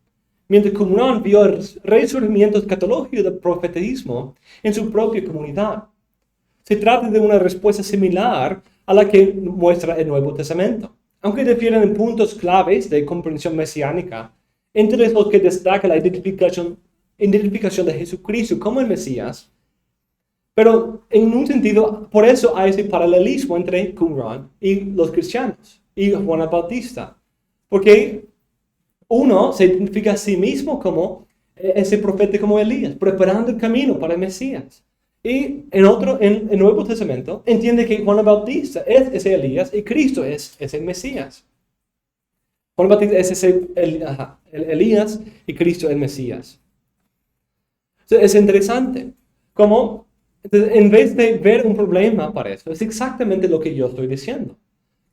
mientras Qumran vio el resurgimiento escatológico del profetismo en su propia comunidad. Se trata de una respuesta similar a la que muestra el Nuevo Testamento, aunque difieren en puntos claves de comprensión mesiánica, entre los que destaca la identificación de Jesucristo como el Mesías. Pero en un sentido, por eso hay ese paralelismo entre Qumran y los cristianos y Juan el Bautista, porque uno se identifica a sí mismo como ese profeta como Elías, preparando el camino para el Mesías. Y en el Nuevo Testamento entiende que Juan el Bautista es ese Elías y Cristo es ese Mesías. Juan el Bautista es ese Elías y Cristo el Mesías. Entonces, es interesante cómo en vez de ver un problema para eso, es exactamente lo que yo estoy diciendo.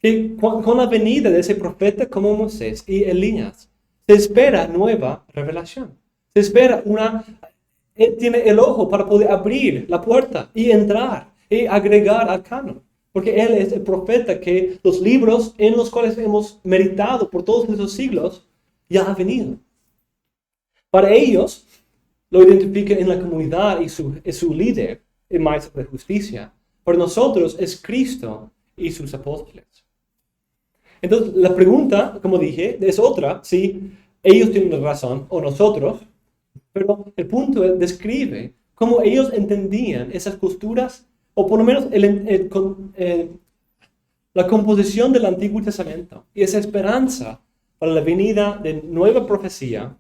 Que con la venida de ese profeta como Moisés y Elías, se espera nueva revelación. Se espera Él tiene el ojo para poder abrir la puerta y entrar y agregar al canon. Porque Él es el profeta que los libros en los cuales hemos meditado por todos esos siglos ya ha venido. Para ellos, lo identifican en la comunidad y su líder, el maestro de justicia. Para nosotros es Cristo y sus apóstoles. Entonces, la pregunta, como dije, es otra, si ellos tienen razón o nosotros, pero el punto describe cómo ellos entendían esas costuras, o por lo menos la composición del Antiguo Testamento y esa esperanza para la venida de nueva profecía,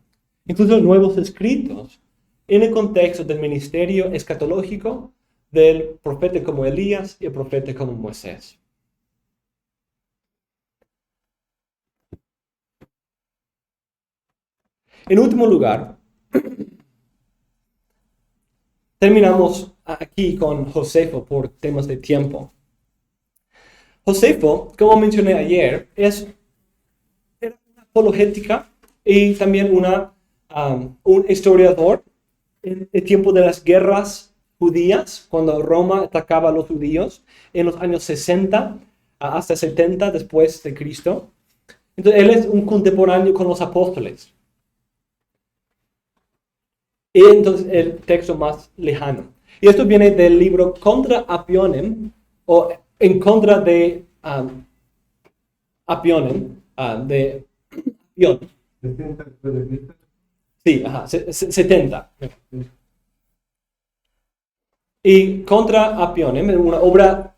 incluso nuevos escritos, en el contexto del ministerio escatológico del profeta como Elías y el profeta como Moisés. En último lugar, terminamos aquí con Josefo por temas de tiempo. Josefo, como mencioné ayer, era una apologética y también un historiador en el tiempo de las guerras judías, cuando Roma atacaba a los judíos en los años 60 hasta 70 después de Cristo. Entonces, él es un contemporáneo con los apóstoles. Y entonces el texto más lejano. Y esto viene del libro Contra Apionem, o en contra de Apionem, de Apion. Sí, 70. Y Contra Apionem, una obra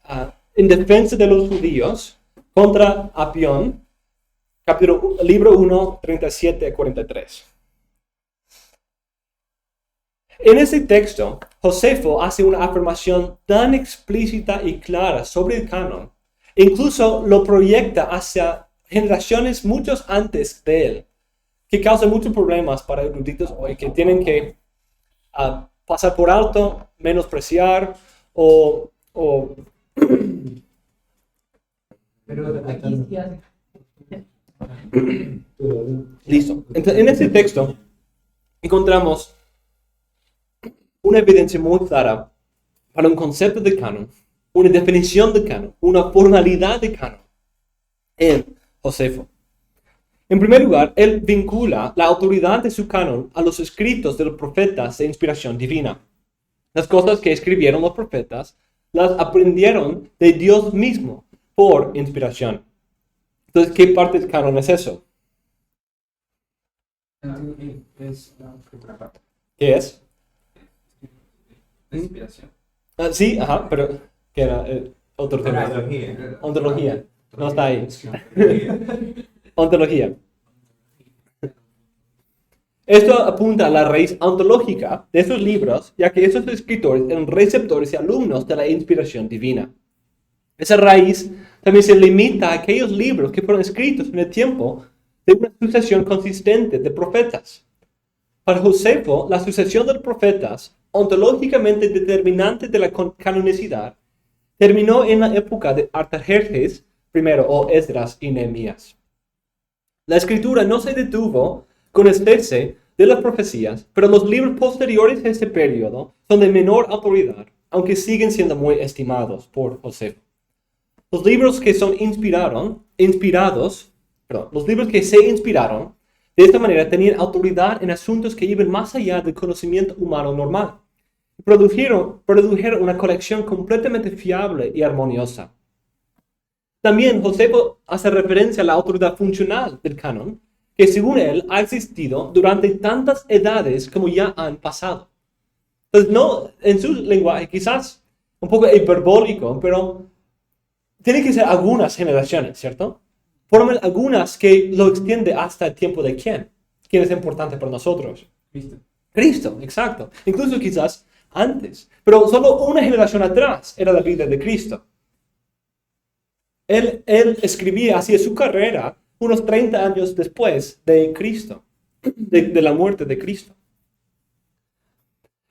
en defensa de los judíos, contra Apion, libro 1, 37 a 43. En ese texto, Josefo hace una afirmación tan explícita y clara sobre el canon, incluso lo proyecta hacia generaciones muchos antes de él, que causa muchos problemas para eruditos hoy, que tienen que pasar por alto, menospreciar o Pero aquí sí hace. Listo. Entonces, en este texto encontramos una evidencia muy clara para un concepto de canon, una definición de canon, una formalidad de canon en Josefo. En primer lugar, él vincula la autoridad de su canon a los escritos de los profetas de inspiración divina. Las cosas que escribieron los profetas las aprendieron de Dios mismo por inspiración. Entonces, ¿qué parte del canon es eso? ¿Qué es? La inspiración. Sí, pero ¿qué era? Otro tema. Ontología. No está ahí. Ontología. Esto apunta a la raíz ontológica de esos libros, ya que esos escritores eran receptores y alumnos de la inspiración divina. Esa raíz también se limita a aquellos libros que fueron escritos en el tiempo de una sucesión consistente de profetas. Para Josefo, la sucesión de los profetas, ontológicamente determinante de la canonicidad, terminó en la época de Artajerjes I o Esdras y Nehemías. La escritura no se detuvo con el cese de las profecías, pero los libros posteriores a este periodo son de menor autoridad, aunque siguen siendo muy estimados por Josefo. Los libros que se inspiraron de esta manera tenían autoridad en asuntos que iban más allá del conocimiento humano normal. Produjeron una colección completamente fiable y armoniosa. También Josefo hace referencia a la autoridad funcional del canon, que según él ha existido durante tantas edades como ya han pasado. Entonces, no, en su lenguaje quizás un poco hiperbólico, pero tiene que ser algunas generaciones, ¿cierto? Por lo menos algunas que lo extiende hasta el tiempo de quién. ¿Quién es importante para nosotros? Cristo, exacto. Incluso quizás antes. Pero solo una generación atrás era la vida de Cristo. Él escribía, hacía su carrera unos 30 años después de Cristo, de la muerte de Cristo.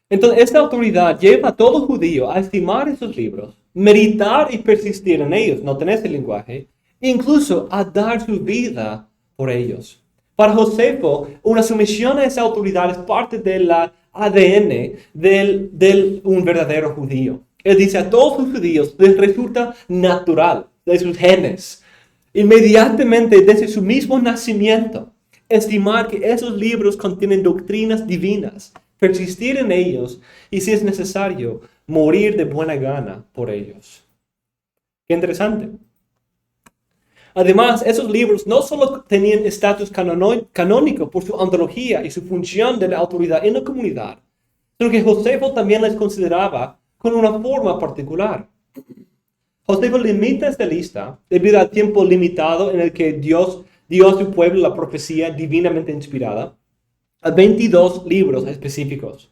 Entonces, esta autoridad lleva a todo judío a estimar esos libros, meditar y persistir en ellos, no tener ese lenguaje, incluso a dar su vida por ellos. Para Josefo, una sumisión a esa autoridad es parte del ADN de un verdadero judío. Él dice a todos los judíos les resulta natural, de sus genes, inmediatamente desde su mismo nacimiento, estimar que esos libros contienen doctrinas divinas, persistir en ellos y, si es necesario, morir de buena gana por ellos. Qué interesante. Además, esos libros no solo tenían estatus canónico por su ontología y su función de la autoridad en la comunidad, sino que Josefo también les consideraba con una forma particular. Josefo limita esta lista debido al tiempo limitado en el que Dios dio a su pueblo la profecía divinamente inspirada a 22 libros específicos.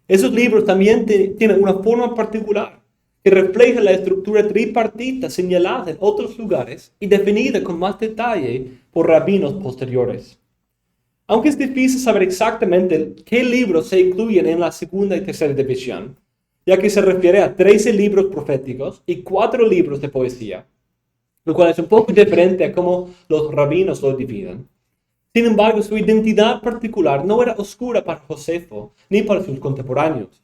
Esos libros también tienen una forma particular que refleja la estructura tripartita señalada en otros lugares y definida con más detalle por rabinos posteriores. Aunque es difícil saber exactamente qué libros se incluyen en la segunda y tercera división, ya que se refiere a 13 libros proféticos y 4 libros de poesía, lo cual es un poco diferente a cómo los rabinos lo dividen. Sin embargo, su identidad particular no era oscura para Josefo ni para sus contemporáneos,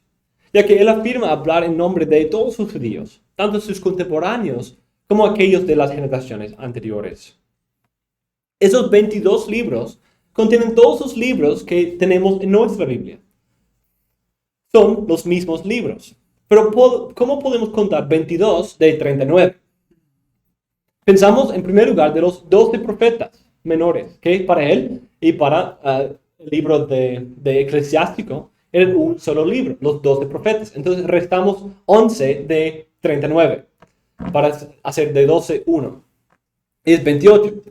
ya que él afirma hablar en nombre de todos sus judíos, tanto sus contemporáneos como aquellos de las generaciones anteriores. Esos 22 libros contienen todos los libros que tenemos en nuestra Biblia. Son los mismos libros. Pero ¿cómo podemos contar 22 de 39? Pensamos en primer lugar de los 12 profetas menores, que para él y para el libro de Eclesiástico eran un solo libro, los 12 profetas. Entonces restamos 11 de 39 para hacer de 12 1. Es 28.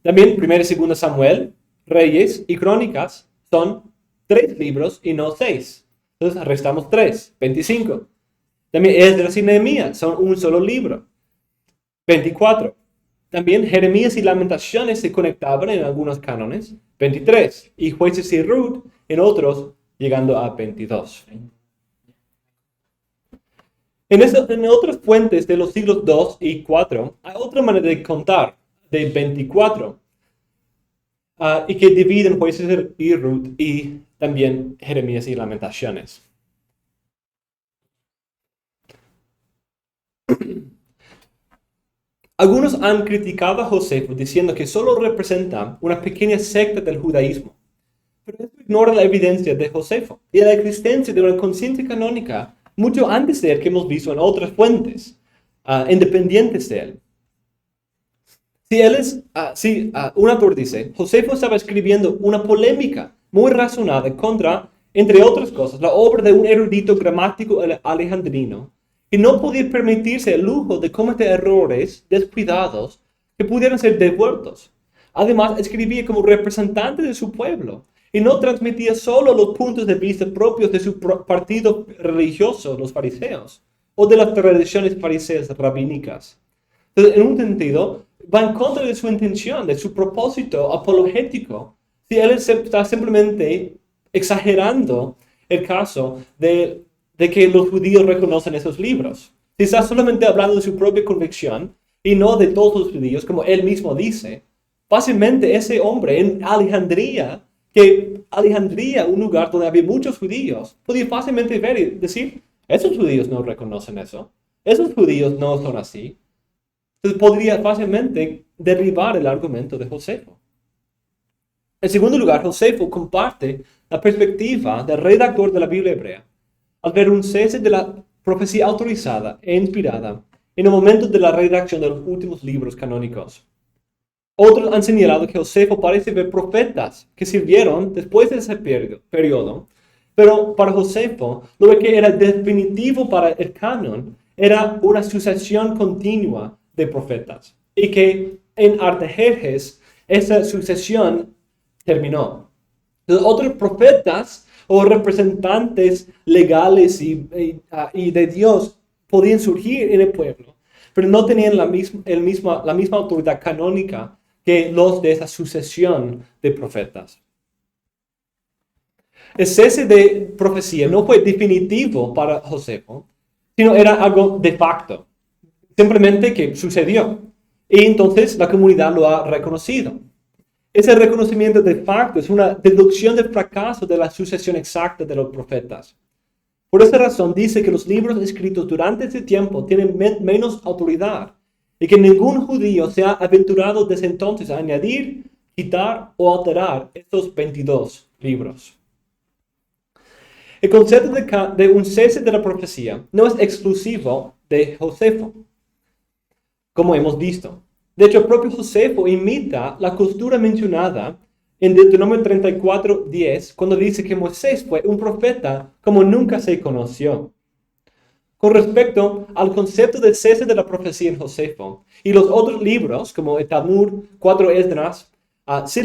También 1 y 2 Samuel, Reyes y Crónicas son 3 libros y no 6. Entonces restamos 3, 25. También Esdras y Nehemías son un solo libro. 24. También Jeremías y Lamentaciones se conectaban en algunos cánones. 23. Y Jueces y Ruth en otros, llegando a 22. En otras fuentes de los siglos 2 y 4 hay otra manera de contar de 24 y que dividen Jueces y Ruth y también Jeremías y Lamentaciones. Algunos han criticado a Josefo diciendo que solo representa una pequeña secta del judaísmo, pero esto ignora la evidencia de Josefo y la existencia de una conciencia canónica mucho antes de él que hemos visto en otras fuentes independientes de él. Un autor dice, Josefo estaba escribiendo una polémica muy razonada contra, entre otras cosas, la obra de un erudito gramático alejandrino que no podía permitirse el lujo de cometer errores descuidados que pudieran ser devueltos. Además, escribía como representante de su pueblo y no transmitía solo los puntos de vista propios de su partido religioso, los fariseos, o de las tradiciones fariseas rabínicas. Entonces, en un sentido, va en contra de su intención, de su propósito apologético. Si él está simplemente exagerando el caso de que los judíos reconocen esos libros. Si está solamente hablando de su propia convicción y no de todos los judíos, como él mismo dice, fácilmente ese hombre en Alejandría, un lugar donde había muchos judíos, podía fácilmente ver y decir, esos judíos no reconocen eso, esos judíos no son así. Entonces podría fácilmente derribar el argumento de Josefo. En segundo lugar, Josefo comparte la perspectiva del redactor de la Biblia hebrea al ver un cese de la profecía autorizada e inspirada en el momento de la redacción de los últimos libros canónicos. Otros han señalado que Josefo parece ver profetas que sirvieron después de ese periodo, pero para Josefo lo que era definitivo para el canon era una sucesión continua de profetas y que en Artajerjes esa sucesión terminó. Los otros profetas o representantes legales y de Dios podían surgir en el pueblo, pero no tenían la misma autoridad canónica que los de esa sucesión de profetas. El cese de profecía no fue definitivo para Josefo, sino era algo de facto, simplemente que sucedió, y entonces la comunidad lo ha reconocido. Ese reconocimiento de facto es una deducción del fracaso de la sucesión exacta de los profetas. Por esa razón dice que los libros escritos durante ese tiempo tienen menos autoridad y que ningún judío se ha aventurado desde entonces a añadir, quitar o alterar estos 22 libros. El concepto de un cese de la profecía no es exclusivo de Josefo, como hemos visto. De hecho, el propio Josefo imita la costumbre mencionada en Deuteronomio 34:10, cuando dice que Moisés fue un profeta como nunca se conoció. Con respecto al concepto del cese de la profecía en Josefo y los otros libros, como el Talmud, 4 Esdras, Sid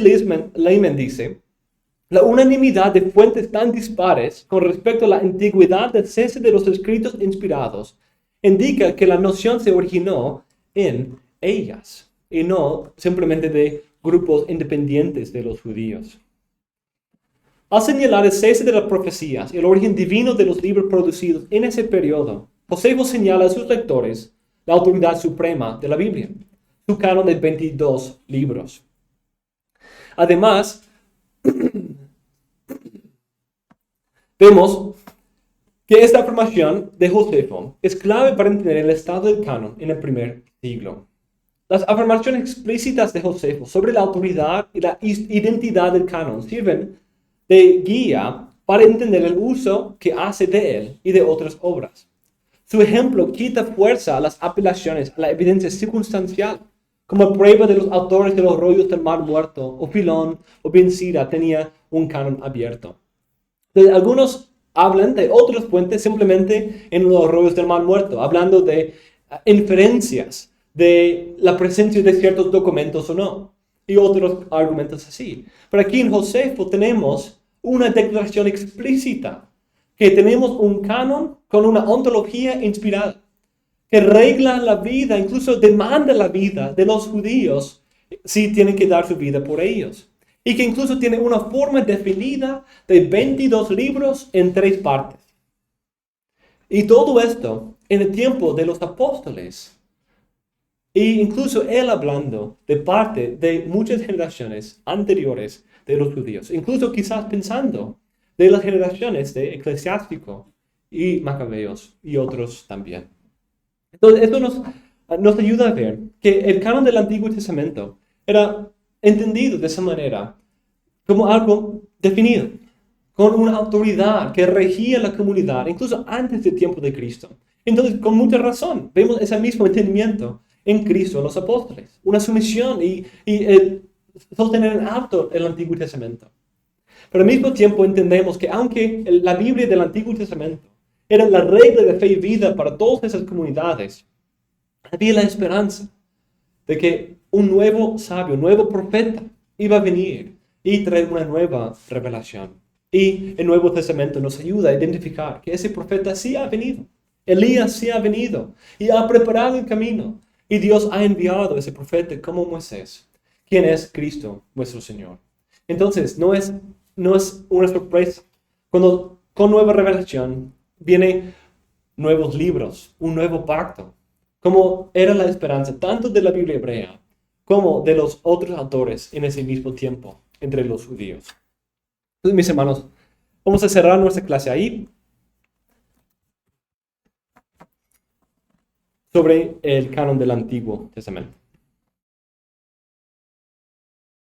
Lehman dice, la unanimidad de fuentes tan dispares con respecto a la antigüedad del cese de los escritos inspirados indica que la noción se originó en ellas y no simplemente de grupos independientes de los judíos. Al señalar el cese de las profecías y el origen divino de los libros producidos en ese periodo, Josefo señala a sus lectores la autoridad suprema de la Biblia, su canon de 22 libros. Además, vemos que esta afirmación de Josefo es clave para entender el estado del canon en el primer siglo. Las afirmaciones explícitas de Josefo sobre la autoridad y la identidad del canon sirven de guía para entender el uso que hace de él y de otras obras. Su ejemplo quita fuerza a las apelaciones a la evidencia circunstancial, como prueba de los autores de los rollos del Mar Muerto, o Filón, o Ben Sira tenía un canon abierto. Entonces, algunos hablan de otras fuentes simplemente en los rollos del Mar Muerto, hablando de inferencias de la presencia de ciertos documentos o no, y otros argumentos así. Pero aquí en Josefo tenemos una declaración explícita, que tenemos un canon con una ontología inspirada, que regla la vida, incluso demanda la vida de los judíos si tienen que dar su vida por ellos. Y que incluso tiene una forma definida de 22 libros en 3 partes. Y todo esto en el tiempo de los apóstoles. Y incluso él hablando de parte de muchas generaciones anteriores de los judíos. Incluso quizás pensando de las generaciones de Eclesiástico y Macabeos y otros también. Entonces esto nos ayuda a ver que el canon del Antiguo Testamento era entendido de esa manera como algo definido, con una autoridad que regía la comunidad, incluso antes del tiempo de Cristo. Entonces, con mucha razón, vemos ese mismo entendimiento en Cristo, en los apóstoles, una sumisión y el sostener en alto el Antiguo Testamento. Pero al mismo tiempo entendemos que aunque la Biblia del Antiguo Testamento era la regla de fe y vida para todas esas comunidades, había la esperanza de que un nuevo sabio, un nuevo profeta iba a venir y trae una nueva revelación. Y el Nuevo Testamento nos ayuda a identificar que ese profeta sí ha venido. Elías sí ha venido y ha preparado el camino. Y Dios ha enviado a ese profeta como Moisés, quien es Cristo, nuestro Señor. Entonces, no es una sorpresa. Cuando con nueva revelación vienen nuevos libros, un nuevo pacto, como era la esperanza tanto de la Biblia hebrea como de los otros autores en ese mismo tiempo entre los judíos. Entonces, mis hermanos, vamos a cerrar nuestra clase ahí sobre el canon del Antiguo Testamento.